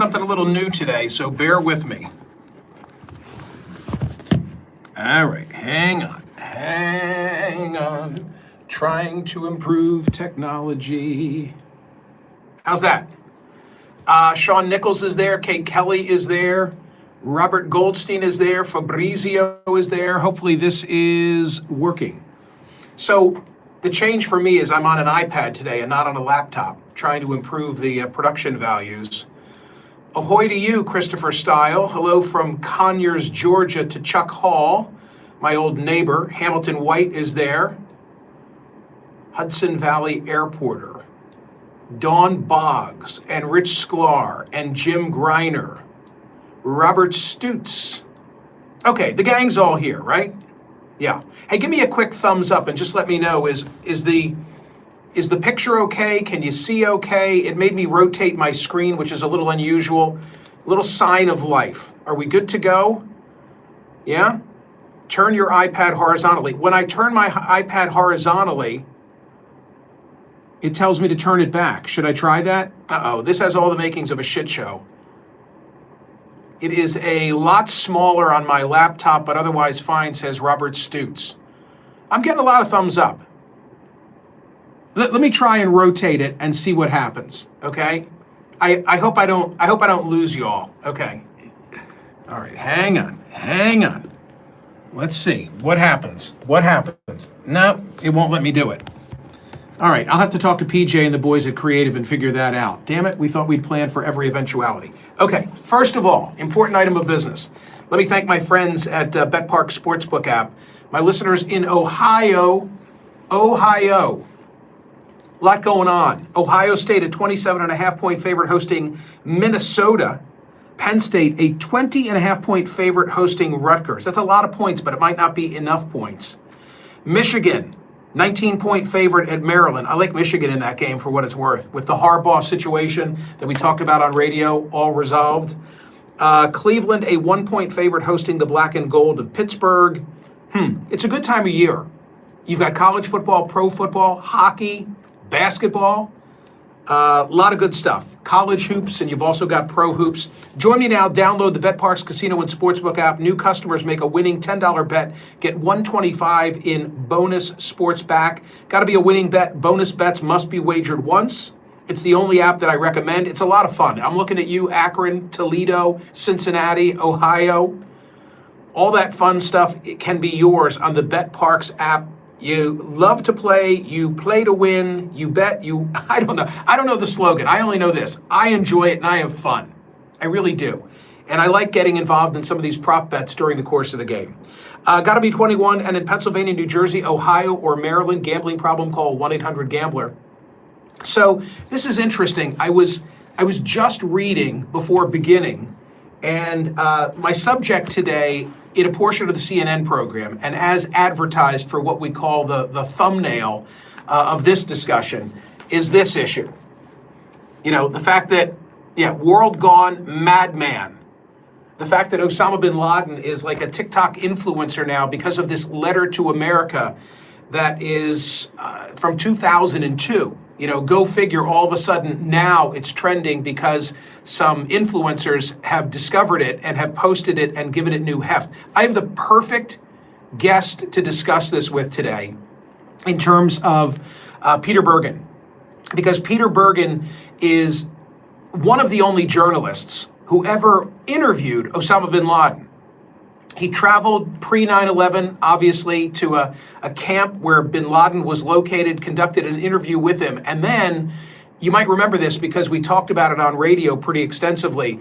something a little new today, so bear with me. All right, hang on. Trying to improve technology. How's that? Sean Nichols is there, Kate Kelly is there, Robert Goldstein is there, Fabrizio is there. Hopefully this is working. So the change for me is I'm on an iPad today and not on a laptop, trying to improve the production values. Ahoy to you, Christopher Style. Hello from Conyers, Georgia to Chuck Hall, my old neighbor. Hamilton White is there. Hudson Valley Airporter. Dawn Boggs and Rich Sklar and Jim Greiner. Robert Stutz. Okay, the gang's all here, right? Yeah. Hey, give me a quick thumbs up and just let me know, is the picture okay? Can you see okay? It made me rotate my screen, which is a little unusual. A little sign of life. Are we good to go? Yeah? Turn your iPad horizontally. When I turn my iPad horizontally, it tells me to turn it back. Should I try that? Uh-oh, this has all the makings of a shit show. It is a lot smaller on my laptop, but otherwise fine, says Robert Stutz. I'm getting a lot of thumbs up. Let me try and rotate it and see what happens, okay? I hope I don't lose you all. Okay. All right, hang on. Let's see. What happens? No, it won't let me do it. All right, I'll have to talk to PJ and the boys at Creative and figure that out. Damn it, we thought we'd plan for every eventuality. Okay, first of all, important item of business. Let me thank my friends at Bet Park Sportsbook app. My listeners in Ohio. A lot going on. Ohio State, a 27.5-point favorite hosting Minnesota. Penn State, a 20.5-point favorite hosting Rutgers. That's a lot of points, but it might not be enough points. Michigan, 19-point favorite at Maryland. I like Michigan in that game for what it's worth. With the Harbaugh situation that we talked about on radio, all resolved. Cleveland, a 1-point favorite hosting the Black and Gold of Pittsburgh. It's a good time of year. You've got college football, pro football, hockey, basketball. A lot of good stuff. College hoops, and you've also got pro hoops. Join me now. Download the BetParks Casino and Sportsbook app. New customers make a winning $10 bet. Get $125 in bonus sports back. Got to be a winning bet. Bonus bets must be wagered once. It's the only app that I recommend. It's a lot of fun. I'm looking at you, Akron, Toledo, Cincinnati, Ohio. All that fun stuff, it can be yours on the BetParks app. You love to play, you play to win, you bet, I don't know the slogan. I only know this. I enjoy it and I have fun. I really do. And I like getting involved in some of these prop bets during the course of the game. Got to be 21, and in Pennsylvania, New Jersey, Ohio, or Maryland, gambling problem, call 1-800-GAMBLER. So this is interesting. I was just reading before beginning, and my subject today in a portion of the CNN program, and as advertised for what we call the thumbnail of this discussion, is this issue. You know, the fact that, world gone madman. The fact that Osama bin Laden is like a TikTok influencer now because of this letter to America that is from 2002. Go figure, all of a sudden now it's trending because some influencers have discovered it and have posted it and given it new heft. I have the perfect guest to discuss this with today in terms of Peter Bergen, because Peter Bergen is one of the only journalists who ever interviewed Osama bin Laden. He traveled pre-9/11, obviously, to a camp where bin Laden was located, conducted an interview with him. And then, you might remember this because we talked about it on radio pretty extensively,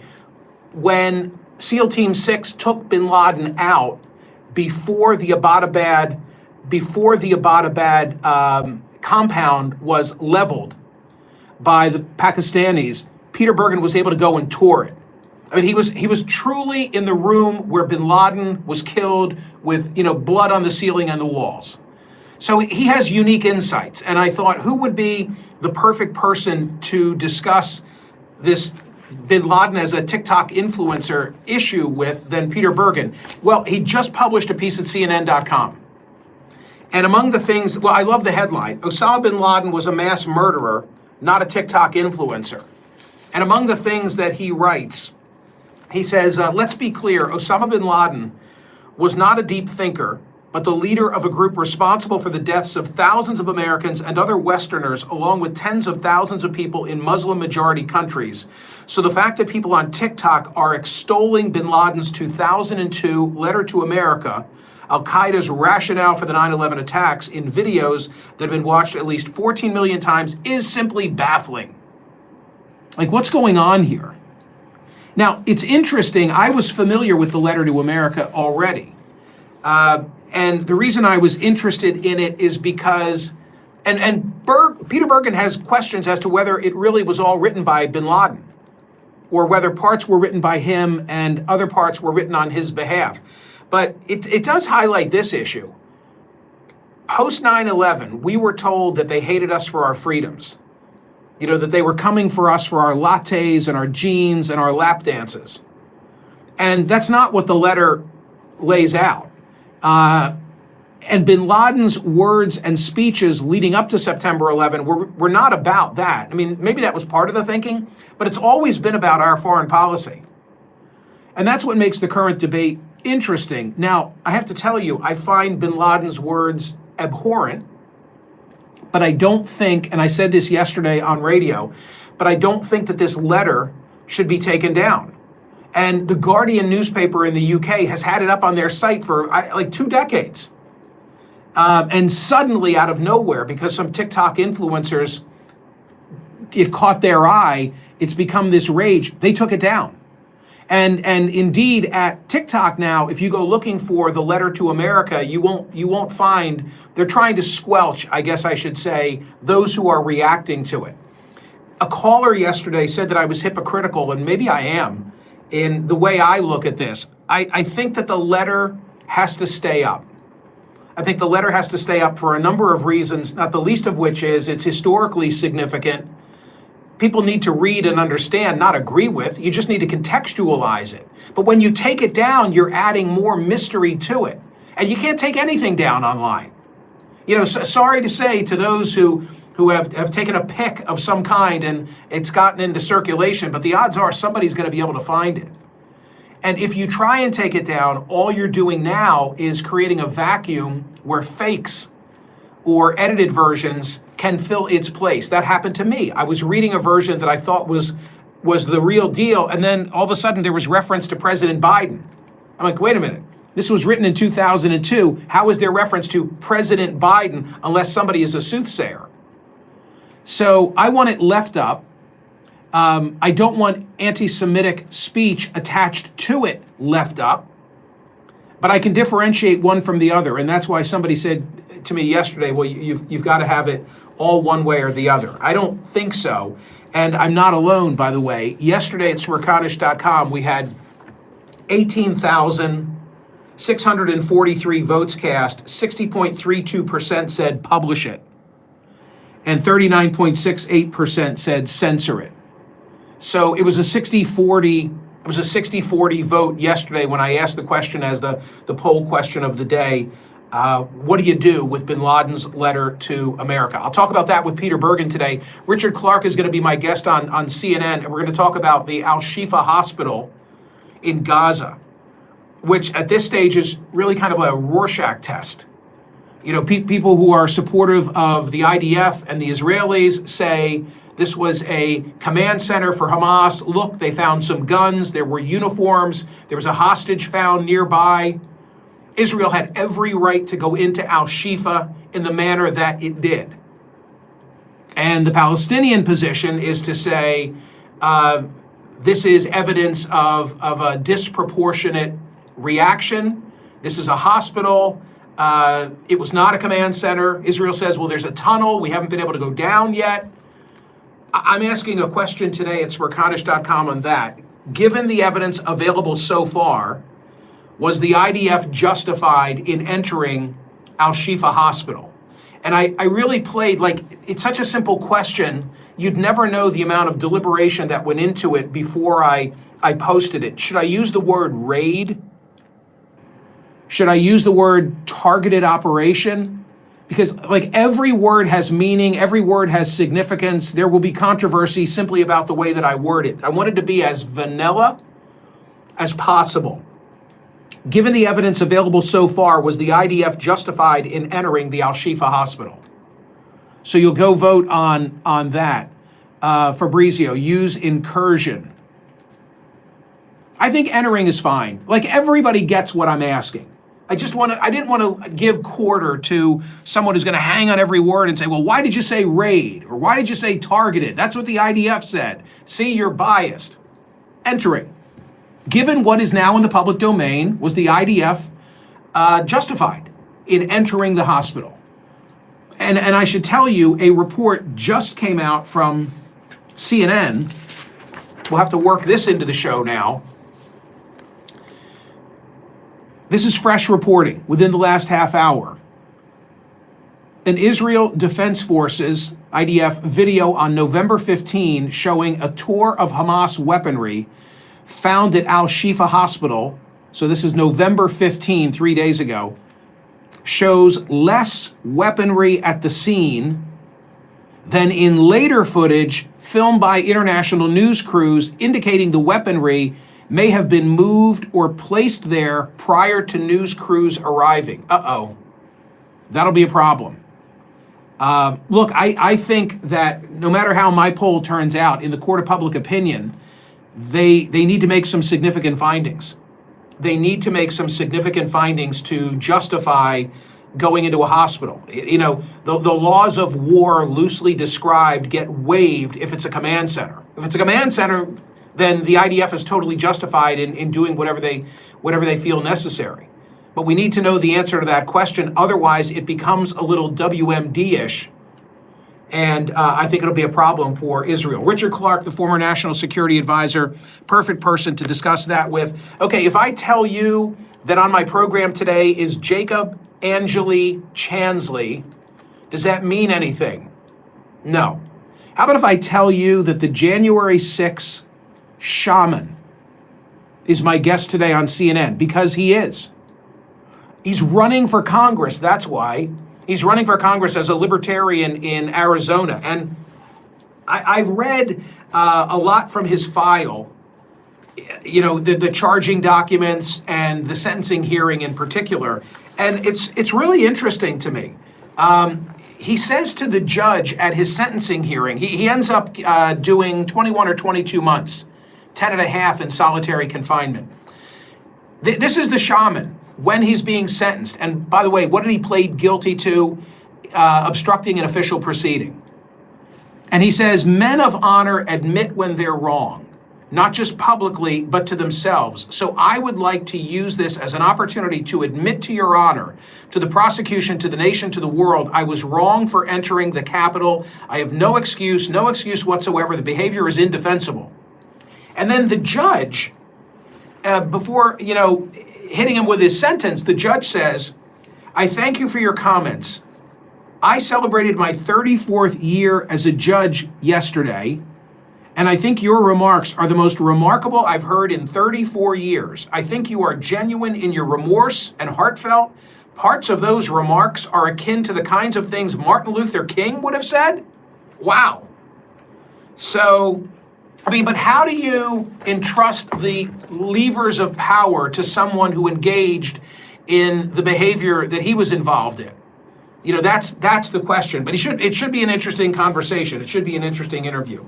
when SEAL Team 6 took bin Laden out before the Abbottabad compound was leveled by the Pakistanis, Peter Bergen was able to go and tour it. I mean, he was truly in the room where bin Laden was killed with, blood on the ceiling and the walls. So he has unique insights. And I thought, who would be the perfect person to discuss this bin Laden as a TikTok influencer issue with than Peter Bergen? Well, he just published a piece at CNN.com. And among the things, I love the headline. Osama bin Laden was a mass murderer, not a TikTok influencer. And among the things that he writes, he says, let's be clear, Osama bin Laden was not a deep thinker, but the leader of a group responsible for the deaths of thousands of Americans and other Westerners, along with tens of thousands of people in Muslim-majority countries. So the fact that people on TikTok are extolling bin Laden's 2002 letter to America, Al-Qaeda's rationale for the 9/11 attacks in videos that have been watched at least 14 million times is simply baffling. Like, what's going on here? Now, it's interesting. I was familiar with the letter to America already. And the reason I was interested in it is because, Peter Bergen has questions as to whether it really was all written by bin Laden, or whether parts were written by him and other parts were written on his behalf. But it does highlight this issue. Post 9/11, we were told that they hated us for our freedoms. You know, that they were coming for us for our lattes and our jeans and our lap dances. And that's not what the letter lays out. And bin Laden's words and speeches leading up to September 11 were not about that. I mean, maybe that was part of the thinking, but it's always been about our foreign policy. And that's what makes the current debate interesting. Now, I have to tell you, I find bin Laden's words abhorrent, but I don't think, and I said this yesterday on radio, but I don't think that this letter should be taken down. And the Guardian newspaper in the UK has had it up on their site for like 2 decades. And suddenly, out of nowhere, because some TikTok influencers, it caught their eye, it's become this rage. They took it down. And indeed, at TikTok now, if you go looking for the letter to America, you won't find, they're trying to squelch, I guess I should say, those who are reacting to it. A caller yesterday said that I was hypocritical, and maybe I am, in the way I look at this. I think that the letter has to stay up. I think the letter has to stay up for a number of reasons, not the least of which is it's historically significant. People need to read and understand, not agree with. You just need to contextualize it. But when you take it down, you're adding more mystery to it. And you can't take anything down online. You know, sorry to say to those who have taken a pic of some kind and it's gotten into circulation, but the odds are somebody's going to be able to find it. And if you try and take it down, all you're doing now is creating a vacuum where fakes or edited versions can fill its place. That happened to me. I was reading a version that I thought was the real deal, and then all of a sudden there was reference to President Biden. I'm like, wait a minute. This was written in 2002. How is there reference to President Biden unless somebody is a soothsayer? So I want it left up. I don't want anti-Semitic speech attached to it left up. But I can differentiate one from the other. And that's why somebody said to me yesterday, well, you've got to have it all one way or the other. I don't think so. And I'm not alone, by the way. Yesterday at Smerconish.com, we had 18,643 votes cast. 60.32% said publish it. And 39.68% said censor it. So it was a 60-40. It was a 60-40 vote yesterday when I asked the question as the poll question of the day. What do you do with bin Laden's letter to America? I'll talk about that with Peter Bergen today. Richard Clark is going to be my guest on CNN, and we're going to talk about the Al-Shifa hospital in Gaza, which at this stage is really kind of a Rorschach test. You know, people who are supportive of the IDF and the Israelis say this was a command center for Hamas. Look, they found some guns. There were uniforms. There was a hostage found nearby. Israel had every right to go into Al-Shifa in the manner that it did. And the Palestinian position is to say this is evidence of a disproportionate reaction. This is a hospital. It was not a command center. Israel says, well, there's a tunnel. We haven't been able to go down yet. I'm asking a question today at Smerconish.com on that. Given the evidence available so far, was the IDF justified in entering Al-Shifa hospital? And I really played, like, it's such a simple question. You'd never know the amount of deliberation that went into it before I posted it. Should I use the word raid? Should I use the word targeted operation? Because like every word has meaning, every word has significance. There will be controversy simply about the way that I word it. I wanted to be as vanilla as possible. Given the evidence available so far, was the IDF justified in entering the Al-Shifa hospital? So you'll go vote on that. Fabrizio, use incursion. I think entering is fine. Like everybody gets what I'm asking. I didn't want to give quarter to someone who's going to hang on every word and say, well, why did you say raid? Or why did you say targeted? That's what the IDF said. See, you're biased. Entering. Given what is now in the public domain, was the IDF justified in entering the hospital? And I should tell you, a report just came out from CNN. We'll have to work this into the show now. This is fresh reporting within the last half hour. An Israel Defense Forces, IDF, video on November 15 showing a tour of Hamas weaponry found at Al-Shifa Hospital, so this is November 15, 3 days ago, shows less weaponry at the scene than in later footage filmed by international news crews indicating the weaponry may have been moved or placed there prior to news crews arriving. Uh-oh. That'll be a problem. Look, I think that no matter how my poll turns out in the court of public opinion, they need to make some significant findings. They need to make some significant findings to justify going into a hospital. You know, the laws of war loosely described get waived if it's a command center. If it's a command center, then the IDF is totally justified in doing whatever they feel necessary. But we need to know the answer to that question. Otherwise, it becomes a little WMD-ish. And I think it'll be a problem for Israel. Richard Clark, the former national security advisor, perfect person to discuss that with. Okay, if I tell you that on my program today is Jacob Angeli Chansley, does that mean anything? No. How about if I tell you that the January 6th Shaman is my guest today on CNN? Because he is. He's running for Congress, that's why. He's running for Congress as a libertarian in Arizona. And I've read a lot from his file, you know, the charging documents and the sentencing hearing in particular. And it's really interesting to me. He says to the judge at his sentencing hearing, he ends up doing 21 or 22 months, 10 and a half in solitary confinement. This is the Shaman when he's being sentenced. And by the way, what did he plead guilty to? Obstructing an official proceeding. And he says, men of honor admit when they're wrong, not just publicly, but to themselves. So I would like to use this as an opportunity to admit to your honor, to the prosecution, to the nation, to the world, I was wrong for entering the Capitol. I have no excuse whatsoever. The behavior is indefensible. And then the judge, before, hitting him with his sentence, the judge says, I thank you for your comments. I celebrated my 34th year as a judge yesterday, and I think your remarks are the most remarkable I've heard in 34 years. I think you are genuine in your remorse and heartfelt. Parts of those remarks are akin to the kinds of things Martin Luther King would have said. Wow. So, but how do you entrust the levers of power to someone who engaged in the behavior that he was involved in? That's the question. But it should be an interesting conversation. It should be an interesting interview.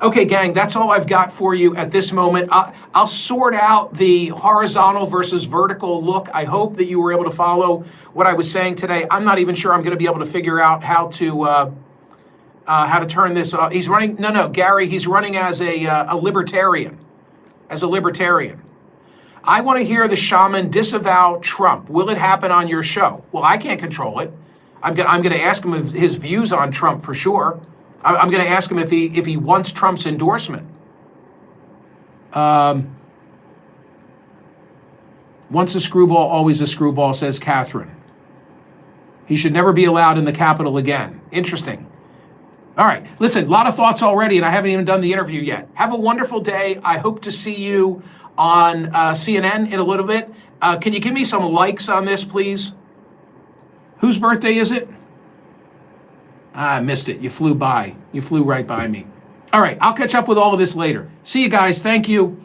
Okay, gang, that's all I've got for you at this moment. I'll sort out the horizontal versus vertical look. I hope that you were able to follow what I was saying today. I'm not even sure I'm going to be able to figure out how to turn this off. He's running. No, Gary. He's running as a libertarian. As a libertarian. I want to hear the Shaman disavow Trump. Will it happen on your show? Well, I can't control it. I'm going to ask him his views on Trump for sure. I'm going to ask him if he wants Trump's endorsement. Once a screwball, always a screwball, says Catherine. He should never be allowed in the Capitol again. Interesting. All right. Listen, a lot of thoughts already, and I haven't even done the interview yet. Have a wonderful day. I hope to see you on CNN in a little bit. Can you give me some likes on this, please? Whose birthday is it? I missed it. You flew by. You flew right by me. All right, I'll catch up with all of this later. See you guys. Thank you.